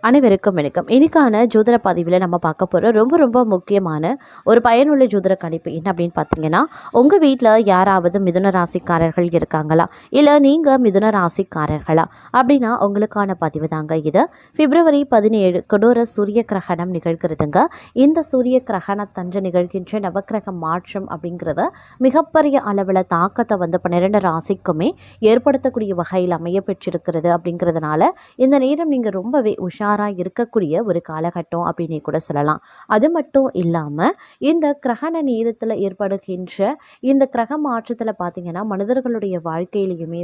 அனைவருக்கும் வணக்கம். இன்னைக்கான ஜோதிட பதிவில் நம்ம பார்க்க போகிற ரொம்ப ரொம்ப முக்கியமான ஒரு பயனுள்ள ஜோதிட கணிப்பு என்ன அப்படின்னு பார்த்தீங்கன்னா, உங்கள் வீட்டில் யாராவது மிதுன ராசிக்காரர்கள் இருக்காங்களா, இல்லை நீங்கள் மிதுன ராசிக்காரர்களா அப்படின்னா உங்களுக்கான பதிவு தாங்க இது. பிப்ரவரி 17 கொடூர சூரிய கிரகணம் நிகழ்கிறதுங்க. இந்த சூரிய கிரகணத்தன்று நிகழ்கின்ற நவக்கிரக மாற்றம் அப்படிங்கிறது மிகப்பெரிய அளவில் தாக்கத்தை 12 ராசிக்குமே ஏற்படுத்தக்கூடிய வகையில் அமைய பெற்றிருக்கிறது. அப்படிங்கிறதுனால இந்த நேரம் நீங்கள் ரொம்பவே இருக்கக்கூடிய ஒரு காலகட்டம் அப்படின்னு கூட சொல்லலாம். அது மட்டும் இல்லாமல் இந்த கிரகண நேரத்தில் ஏற்படுகின்ற இந்த கிரக மாற்றத்தில் பார்த்தீங்கன்னா மனிதர்களுடைய வாழ்க்கையிலையுமே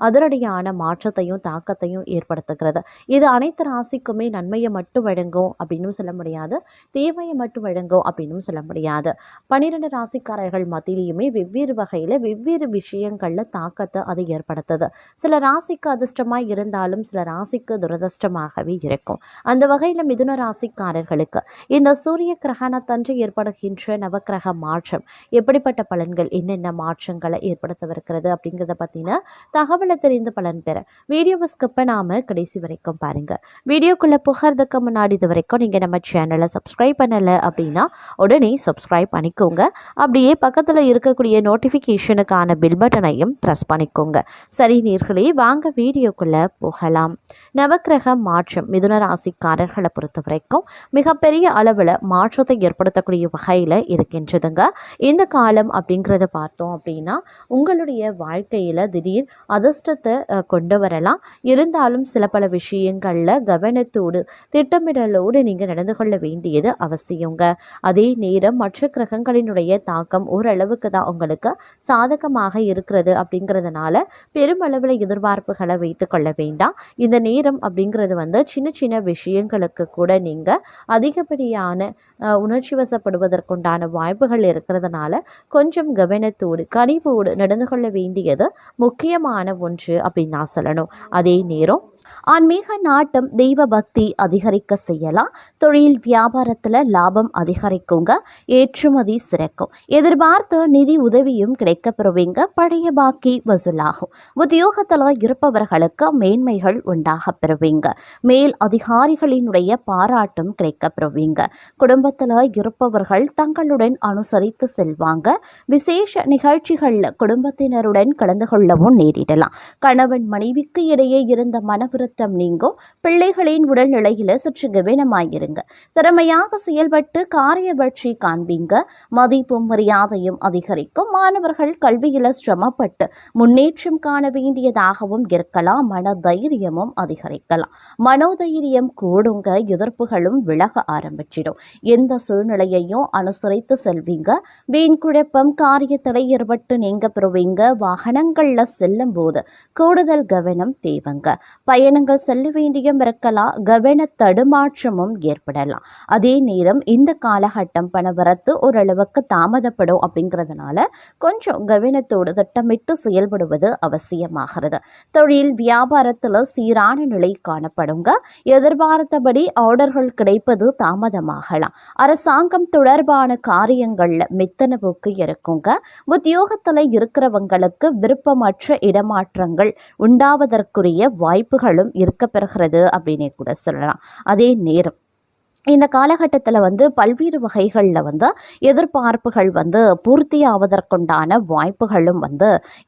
அதனுடையான மாற்றத்தையும் தாக்கத்தையும் ஏற்படுத்துகிறது. இது அனைத்து ராசிக்குமே நன்மையை மட்டும் வழங்கும் அப்படின்னு சொல்ல முடியாது, தேவையை மட்டும் வழங்கும் அப்படின்னு சொல்ல முடியாது. 12 ராசிக்காரர்கள் மத்தியிலையுமே வெவ்வேறு வகையில் வெவ்வேறு விஷயங்களில் தாக்கத்தை அது ஏற்படுத்துது. சில ராசிக்கு அதிர்ஷ்டமாக இருந்தாலும் சில ராசிக்கு துரதிர்ஷ்டமாகவே இருக்கும். அந்த வகையில் மிதுன ராசிக்காரர்களுக்கு இந்த சூரிய கிரகணத்தன்று ஏற்படுகின்ற நவக்கிரக மாற்றம் எப்படிப்பட்ட பலன்கள், என்னென்ன மாற்றங்களை ஏற்படுத்தவிருக்கிறது அப்படிங்கிறத பற்றின தகவலை தெரிந்து பலன் பெற வீடியோவை ஸ்கிப் பண்ணாம கடைசி வரைக்கும் பாருங்க. வீடியோக்குள்ள புகறதுக்கு முன்னாடி இது வரைக்கும் நீங்க நம்ம சேனலை சப்ஸ்கிரைப் பண்ணல அப்படின்னா உடனே சப்ஸ்கிரைப் பண்ணிக்கோங்க. அப்படியே பக்கத்தில் இருக்கக்கூடிய நோட்டிஃபிகேஷனுக்கான பில் பட்டனையும் ப்ரெஸ் பண்ணிக்கோங்க. சரி நேர்களே, வாங்க வீடியோக்குள்ள போகலாம். நவக்கிரக மாற்றம் மிதுன ராசிக்காரர்களை பொறுத்த வரைக்கும் மிகப்பெரிய அளவில் மாற்றத்தை ஏற்படுத்தக்கூடிய வகையில் இருக்கின்றதுங்க. இந்த காலம் அப்படிங்கிறத பார்த்தோம் அப்படின்னா உங்களுடைய வாழ்க்கையில் திடீர் அதிர்ஷ்டத்தை கொண்டு வரலாம். இருந்தாலும் சில பல விஷயங்களில் கவனத்தோடு திட்டமிடலோடு நீங்கள் நடந்து கொள்ள வேண்டியது அவசியங்க. அதே நேரம் மற்ற கிரகங்களினுடைய தாக்கம் ஓரளவுக்கு தான் உங்களுக்கு சாதகமாக இருக்கிறது. அப்படிங்கிறதுனால பெருமளவில் எதிர்பார்ப்புகளை வைத்து கொள்ள வேண்டாம். இந்த நேரம் அப்படிங்கிறது சின்ன சின்ன விஷயங்களுக்கு கூட நீங்கள் அதிகப்படியான உணர்ச்சி வசப்படுவதற்குண்டான வாய்ப்புகள் இருக்கிறதுனால கொஞ்சம் கவனத்தோடு கனிவோடு நடந்து கொள்ள வேண்டியது முக்கியமான ஒன்று அப்படின்னு நான் சொல்லணும். அதே நேரம் ஆன்மீக நாட்டம், தெய்வ பக்தி அதிகரிக்க செய்யலாம். தொழில் வியாபாரத்தில் லாபம் அதிகரிக்குங்க. ஏற்றுமதி சிறக்கும். எதிர்பார்த்த நிதி உதவியும் கிடைக்கப்பெறுவீங்க. பழைய பாக்கி வசூலாகும். உத்தியோகத்தில் இருப்பவர்களுக்கு மேன்மைகள் உண்டாக பெறுவீங்க. மேல் அதிகாரிகளினுடைய பாராட்டும் கிடைக்கப்பெறுவீங்க. குடும்பத்தில் இருப்பவர்கள் தங்களுடன் அனுசரித்து செல்வாங்க. விசேஷ நிகழ்ச்சிகளில் குடும்பத்தினருடன் கலந்து கொள்ளவும் நேரிடலாம். கணவன் மனைவிக்கு இடையே இருந்த மனவிருத்தம் நீங்கும். பிள்ளைகளின் உடல்நிலையில சற்று கவனமாயிருங்க. திறமையாக செயல்பட்டு காரிய வெற்றி காண்பீங்க. மதிப்பும் மரியாதையும் அதிகரிக்கும். மாணவர்கள் கல்வியில சிரமப்பட்டு முன்னேற்றம் காண வேண்டியதாகவும் இருக்கலாம். மன தைரியமும் அதிகரிக்கலாம். மனோதைரியம் கூடுங்க. எதிர்ப்புகளும் விலக ஆரம்பிச்சிடும். எந்த சூழ்நிலையையும் அனுசரித்து செல்வீங்க. வீண் குழப்பம், காரிய தடை ஏற்பட்டு நீங்க பெறுவீங்க. வாகனங்கள்ல செல்லும் போது கூடுதல் கவனம் தேவைங்க. பயணங்கள் செல்ல வேண்டியும் இருக்கலாம். கவன தடுமாற்றமும் ஏற்படலாம். அதே நேரம் இந்த காலகட்டம் பணவரத்து ஓரளவுக்கு தாமதப்படும். அப்படிங்கிறதுனால கொஞ்சம் கவனத்தோடு திட்டமிட்டு செயல்படுவது அவசியமாகிறது. தொழில் வியாபாரத்தில் சீரான நிலை காணப்படுங்க. எதிர்பார்த்தபடி ஆர்டர்கள் கிடைப்பது தாமதமாகலாம். அரசாங்கம் தொடர்பான காரியங்கள்ல மெத்தன போக்கு இருக்குங்க. உத்தியோகத்தில் இருக்கிறவங்களுக்கு விருப்பமற்ற இடமாற்றங்கள் உண்டாவதற்குரிய வாய்ப்புகளும் இருக்க பெறுகிறது அப்படின்னு கூட சொல்லலாம். அதே நேரம் இந்த காலகட்டத்தில் பல்வேறு வகைகளில் எதிர்பார்ப்புகள் பூர்த்தி ஆவதற்குண்டான வாய்ப்புகளும்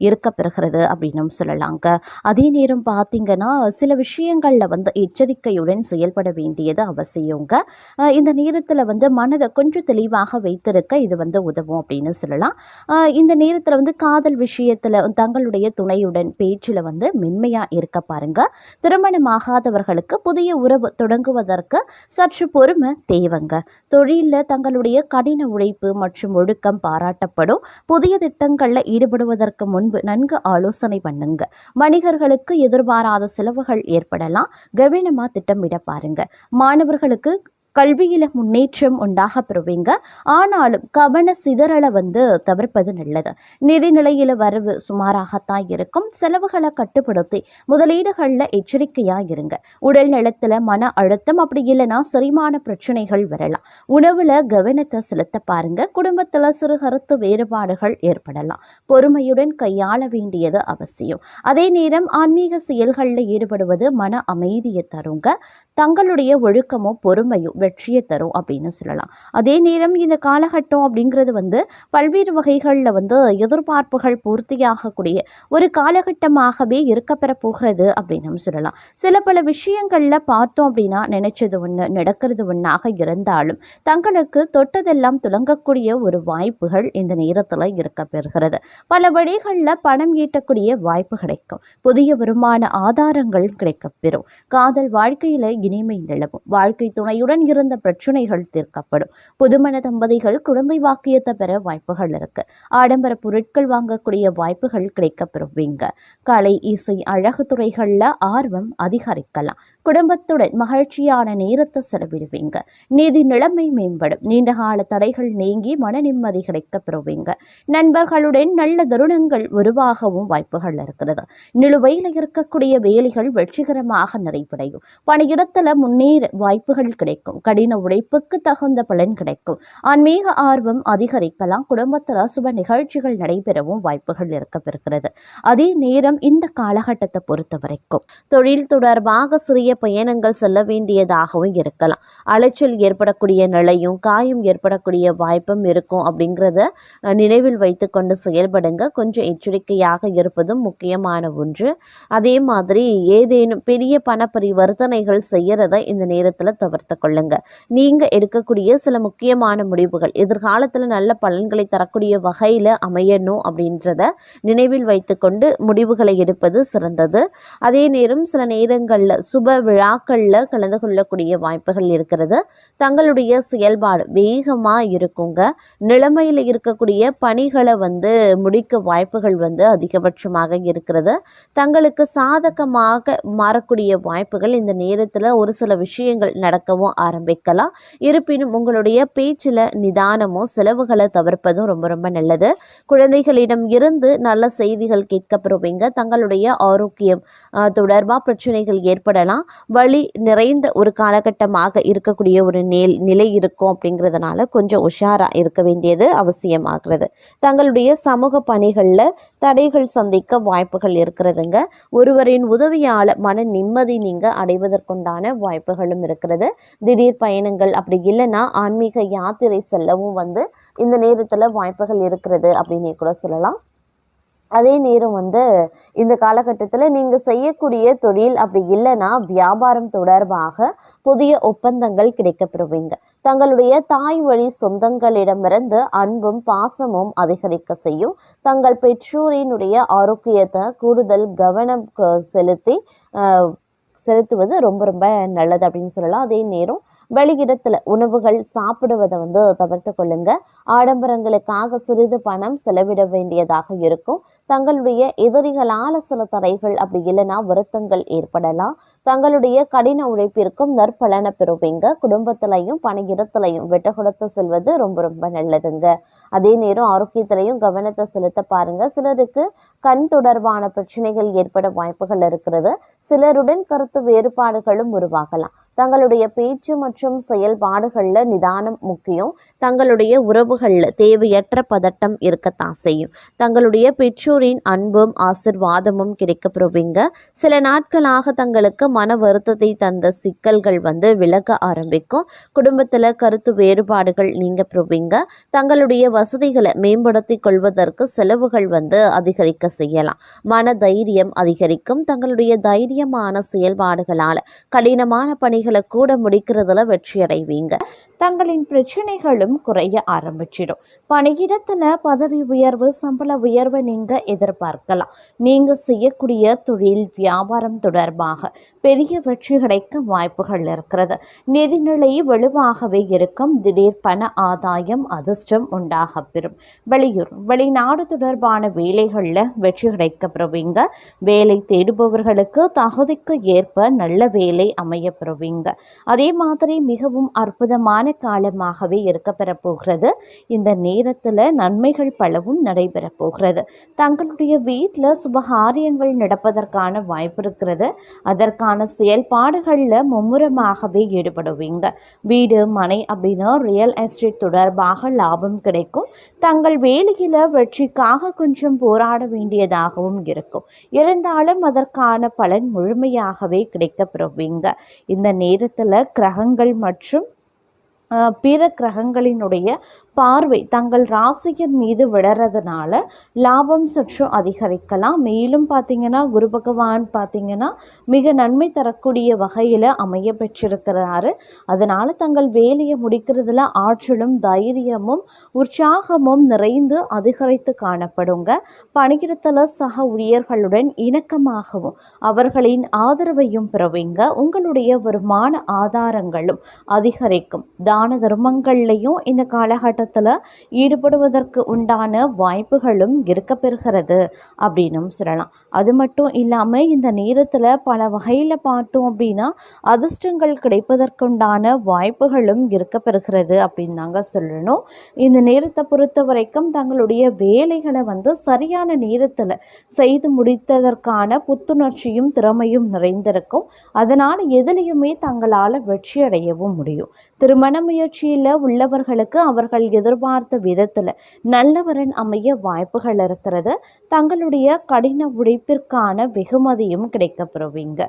இருக்க பெறுகிறது அப்படின்னும் சொல்லலாங்க. அதே நேரம் பார்த்திங்கன்னா சில விஷயங்களில் எச்சரிக்கையுடன் செயல்பட வேண்டியது அவசியங்க. இந்த நேரத்தில் மனதை கொஞ்சம் தெளிவாக வைத்திருக்க இது உதவும் அப்படின்னு சொல்லலாம். இந்த நேரத்தில் காதல் விஷயத்தில் தங்களுடைய துணையுடன் பேச்சில் மென்மையாக இருக்க பாருங்க. திருமணமாகாதவர்களுக்கு புதிய உறவு தொடங்குவதற்கு சற்று பொறுமை தேவைங்க. தொழிலில் தங்களுடைய கடின உழைப்பு மற்றும் ஒழுக்கம் பாராட்டப்படும். புதிய திட்டங்களில் ஈடுபடுவதற்கு முன்பு நன்கு ஆலோசனை பண்ணுங்க. வணிகர்களுக்கு எதிர்பாராத செலவுகள் ஏற்படலாம். கவனமாக திட்டமிட பாருங்க. மாணவர்களுக்கு கல்வியில் முன்னேற்றம் உண்டாக பெறுவீங்க. ஆனாலும் கவன சிதறலை தவிர்ப்பது நல்லது. நிதிநிலையில் வரவு சுமாராகத்தான் இருக்கும். செலவுகளை கட்டுப்படுத்தி முதலீடுகளில் எச்சரிக்கையாக இருங்க. உடல் நலத்தில் மன அழுத்தம், அப்படி இல்லைன்னா செரிமான பிரச்சனைகள் வரலாம். உணவில் கவனத்தை செலுத்த பாருங்க. குடும்பத்தில் சிறு கருத்து வேறுபாடுகள் ஏற்படலாம். பொறுமையுடன் கையாள வேண்டியது அவசியம். அதே நேரம் ஆன்மீக செயல்களில் ஈடுபடுவது மன அமைதியை தருங்க. தங்களுடைய ஒழுக்கமும் பொறுமையும் வெற்றியை தரும் அப்படின்னு சொல்லலாம். அதே நேரம் இந்த காலகட்டம் அப்படிங்கிறது வந்து பல்வேறு வகைகளில் வந்து எதிர்பார்ப்புகள் பூர்த்தியாகக்கூடிய ஒரு காலகட்டமாகவே இருக்கப்பெற போகிறது அப்படின்னு சொல்லலாம். சில பல விஷயங்களில் பார்த்தோம் அப்படின்னா நினைச்சது ஒன்று நடக்கிறது ஒன்றாக இருந்தாலும் தங்களுக்கு தொட்டதெல்லாம் துலங்கக்கூடிய ஒரு வாய்ப்புகள் இந்த நேரத்தில் இருக்க பெறுகிறது. பல வழிகளில் பணம் ஈட்டக்கூடிய வாய்ப்பு கிடைக்கும். புதிய வருமான ஆதாரங்கள் கிடைக்கப்பெறும். காதல் வாழ்க்கையில இனிமை நிலவும். வாழ்க்கை துணையுடன் இருந்த பிரச்சனைகள் தீர்க்கப்படும். புதுமண தம்பதிகள் குழந்தை வாக்கியத்தை பெற வாய்ப்புகள் இருக்கு. ஆடம்பர பொருட்கள் வாங்கக்கூடிய வாய்ப்புகள் கிடைக்கப்பெறுவீங்க. கலை, இசை, அழகு துறைகள்ல ஆர்வம் அதிகரிக்கலாம். குடும்பத்துடன் மகிழ்ச்சியான நேரத்தை செலவிடுவீங்க. நிதி நிலைமை மேம்படும். நீண்டகால தடைகள் நீங்கி மன நிம்மதி கிடைக்கப்பெறுவீங்க. நண்பர்களுடன் நல்ல தருணங்கள் உருவாகவும் வாய்ப்புகள் இருக்கிறது. நிலுவையில் இருக்கக்கூடிய வேலைகள் வெற்றிகரமாக நிறைவடையும். பணியிடத்துல முன்னேற வாய்ப்புகள் கிடைக்கும். கடின உழைப்புக்கு தகுந்த பலன் கிடைக்கும். ஆன்மீக ஆர்வம் அதிகரிக்கலாம். குடும்பத்துல சுப நிகழ்ச்சிகள் நடைபெறவும் வாய்ப்புகள் இருக்கப்பெறுகிறது. அதே நேரம் இந்த காலகட்டத்தை பொறுத்த வரைக்கும் தொழில் தொடர்பாக சிறிய பயணங்கள் செல்ல வேண்டியதாகவும் இருக்கலாம். அலைச்சல் ஏற்படக்கூடிய நிலையும் காயம் ஏற்படக்கூடிய வாய்ப்பும் இருக்கும் அப்படிங்கிறத நினைவில் வைத்து கொண்டு செயல்படுங்க. கொஞ்சம் எச்சரிக்கையாக இருப்பதும் முக்கியமான ஒன்று. அதே மாதிரி ஏதேனும் பெரிய பண பரிவர்த்தனைகள் செய்யறத இந்த நேரத்தில் தவிர்த்து கொள்ளுங்க. நீங்க எடுக்கக்கூடிய சில முக்கியமான முடிவுகள் எதிர்காலத்தில் நல்ல பலன்களை தரக்கூடிய வகையில் அமையணும் அப்படின்றத நினைவில் வைத்துக்கொண்டு முடிவுகளை எடுப்பது சிறந்தது. அதே நேரம் சில நேரங்களில் சுப விழாக்களில் கலந்து கொள்ளக்கூடிய வாய்ப்புகள் இருக்கிறது. தங்களுடைய செயல்பாடு வேகமாக இருக்குங்க. நிலைமையில் இருக்கக்கூடிய பணிகளை வந்து முடிக்க வாய்ப்புகள் வந்து அதிகபட்சமாக இருக்கிறது. தங்களுக்கு சாதகமாக மாறக்கூடிய வாய்ப்புகள் இந்த நேரத்தில் ஒரு சில விஷயங்கள் நடக்கவும் ஆரம்பிக்கலாம். இருப்பினும் உங்களுடைய பேச்சில் நிதானமும் செலவுகளை தவிர்ப்பதும் ரொம்ப ரொம்ப நல்லது. குழந்தைகளிடம் இருந்து நல்ல செய்திகள் கேட்கப்படுவீங்க. தங்களுடைய ஆரோக்கியம் தொடர்பாக பிரச்சனைகள் ஏற்படலாம். வலி நிறைந்த ஒரு காலகட்டமாக இருக்கக்கூடிய ஒரு நிலை இருக்கும். அப்படிங்கிறதுனால கொஞ்சம் உஷாராக இருக்க வேண்டியது அவசியமாகிறது. தங்களுடைய சமூக பணிகளில் தடைகள் சந்திக்க வாய்ப்புகள் இருக்கிறதுங்க. ஒருவரின் உதவியால் மன நிம்மதி நீங்க அடைவதற்குண்டான வாய்ப்புகளும் இருக்கிறது. திடீர் பயணங்கள் அப்படி இல்லைன்னா ஆன்மீக யாத்திரை செல்லவும் வந்து இந்த நேரத்தில் வாய்ப்புகள் இருக்கிறது அப்படின்னு கூட சொல்லலாம். அதே நேரம் வந்து இந்த காலகட்டத்தில் நீங்கள் செய்யக்கூடிய தொழில் அப்படி இல்லைன்னா வியாபாரம் தொடர்பாக புதிய ஒப்பந்தங்கள் கிடைக்கப்பெறுவீங்க. தங்களுடைய தாய் வழி சொந்தங்களிடமிருந்து அன்பும் பாசமும் அதிகரிக்க செய்யும். தங்கள் பெற்றோரினுடைய ஆரோக்கியத்தை கூடுதல் கவனம் செலுத்துவது ரொம்ப ரொம்ப நல்லது அப்படின்னு சொல்லலாம். அதே நேரம் வெளியிடத்துல உணவுகள் சாப்பிடுவதை வந்து தவிர்த்து கொள்ளுங்க. ஆடம்பரங்களுக்காக சிறிது பணம் செலவிட வேண்டியதாக இருக்கும். தங்களுடைய எதிரிகளால் சில தடைகள் அப்படி இல்லைன்னா வருத்தங்கள் ஏற்படலாம். தங்களுடைய கடின உழைப்பிற்கும் நற்பலனை பெறுவீங்க. குடும்பத்திலையும் பணியிடத்திலையும் விட்டு கொடுத்து செல்வது ரொம்ப ரொம்ப நல்லதுங்க. அதே நேரம் ஆரோக்கியத்திலையும் கவனத்தை செலுத்த பாருங்க. சிலருக்கு கண் தொடர்பான பிரச்சனைகள் ஏற்பட வாய்ப்புகள் இருக்கிறது. சிலருடன் கருத்து வேறுபாடுகளும் உருவாகலாம். தங்களுடைய பேச்சு மற்றும் செயல்பாடுகள்ல நிதானம் முக்கியம். தங்களுடைய உறவுகள்ல தேவையற்ற பதட்டம் இருக்கத்தான் செய்யும். தங்களுடைய பெற்றோரின் அன்பும் ஆசிர்வாதமும் கிடைக்கப்பெறுவீங்க. சில நாட்களாக தங்களுக்கு மன வருத்தத்தை தந்த சிக்கல்கள் வந்து விலக ஆரம்பிக்கும். குடும்பத்துல கருத்து வேறுபாடுகள் நீங்க பெறுவீங்க. தங்களுடைய வசதிகளை மேம்படுத்திக் கொள்வதற்கு செலவுகள் வந்து அதிகரிக்க செய்யலாம். மன தைரியம் அதிகரிக்கும். தங்களுடைய தைரியமான செயல்பாடுகளால் கடினமான பணிகளை கூட முடிக்கிறதுல வெற்றி அடைவீங்க. தங்களின் பிரச்சனைகளும் குறைய ஆரம்பிச்சிடும். பணியிடத்துல பதவி உயர்வு, சம்பள உயர்வை நீங்க எதிர்பார்க்கலாம். நீங்க செய்யக்கூடிய தொழில் வியாபாரம் தொடர்பாக பெரிய வெற்றி கிடைக்க வாய்ப்புகள் இருக்கிறது. நிதிநிலை வலுவாகவே இருக்கும். திடீர் பண ஆதாயம், அதிர்ஷ்டம் உண்டாக பெறும். வெளியூர் வெளிநாடு தொடர்பான வேலைகள்ல வெற்றி கிடைக்கப்பெறுவீங்க. வேலை தேடுபவர்களுக்கு தகுதிக்கு ஏற்ப நல்ல வேலை அமையப்பெறுவீங்க. அதே மாதிரி மிகவும் அற்புதமான காலமாகவே இருக்க பெறப்போகிறது. இந்த நேரத்தில் நன்மைகள் பலவும் நடைபெறப் போகிறது. தங்களுடைய வீட்டில் சுபகாரியங்கள் நடப்பதற்கான வாய்ப்பு இருக்கிறது. அதற்கான செயல்பாடுகளில் மும்முரமாகவே ஈடுபடுவீங்க. வீடு மனை அப்படின்னா ரியல் எஸ்டேட் தொடர்பாக லாபம் கிடைக்கும். தங்கள் வேலையில் வெற்றிக்காக கொஞ்சம் போராட வேண்டியதாகவும் இருக்கும். இருந்தாலும் அதற்கான பலன் முழுமையாகவே கிடைக்கப்பெறுவீங்க. இந்த நேரத்தில் கிரகங்கள் மற்றும் பிற கிரகங்களினுடைய பார்வை தங்கள் ராசியின் மீது விடுறதுனால லாபம் சற்று அதிகரிக்கலாம். மேலும் பார்த்தீங்கன்னா குரு பகவான் பார்த்தீங்கன்னா மிக நன்மை தரக்கூடிய வகையில் அமைய பெற்றிருக்கிறாரு. அதனால் தங்கள் வேலையை முடிக்கிறதுல ஆற்றலும் தைரியமும் உற்சாகமும் நிறைந்து அதிகரித்து காணப்படுங்க. பணியிடத்தில் சக ஊழியர்களுடன் இணக்கமாகவும் அவர்களின் ஆதரவையும் பெறுவீங்க. உங்களுடைய வருமான ஆதாரங்களும் அதிகரிக்கும். தான தர்மங்கள்லையும் இந்த காலகட்டத்தில் ஈடுபடுவதற்கு உண்டான வாய்ப்புகளும் இருக்கப்பெறுகிறது அப்படின்னும் சொல்லலாம். அது மட்டும் இல்லாமல் இந்த நேரத்தில் பல வகையில் பார்த்தோம் அப்படின்னா அதிர்ஷ்டங்கள் கிடைப்பதற்குண்டான வாய்ப்புகளும் இருக்கப்பெறுகிறது அப்படின்னு தாங்க சொல்லணும். இந்த நேரத்தை பொறுத்த வரைக்கும் தங்களுடைய வேலைகளை சரியான நேரத்தில் செய்து முடித்ததற்கான புத்துணர்ச்சியும் திறமையும் நிறைந்திருக்கும். அதனால் எதிலையுமே தங்களால் வெற்றி அடையவும் முடியும். திருமண முயற்சியில் உள்ளவர்களுக்கு அவர்கள் எதிர்பார்த்த விதத்தில் நல்லவரன் அமைய வாய்ப்புகள் இருக்கிறது. தங்களுடைய கடின உழைப்பிற்கான வெகுமதியும் கிடைக்கப்பெறுவீங்க.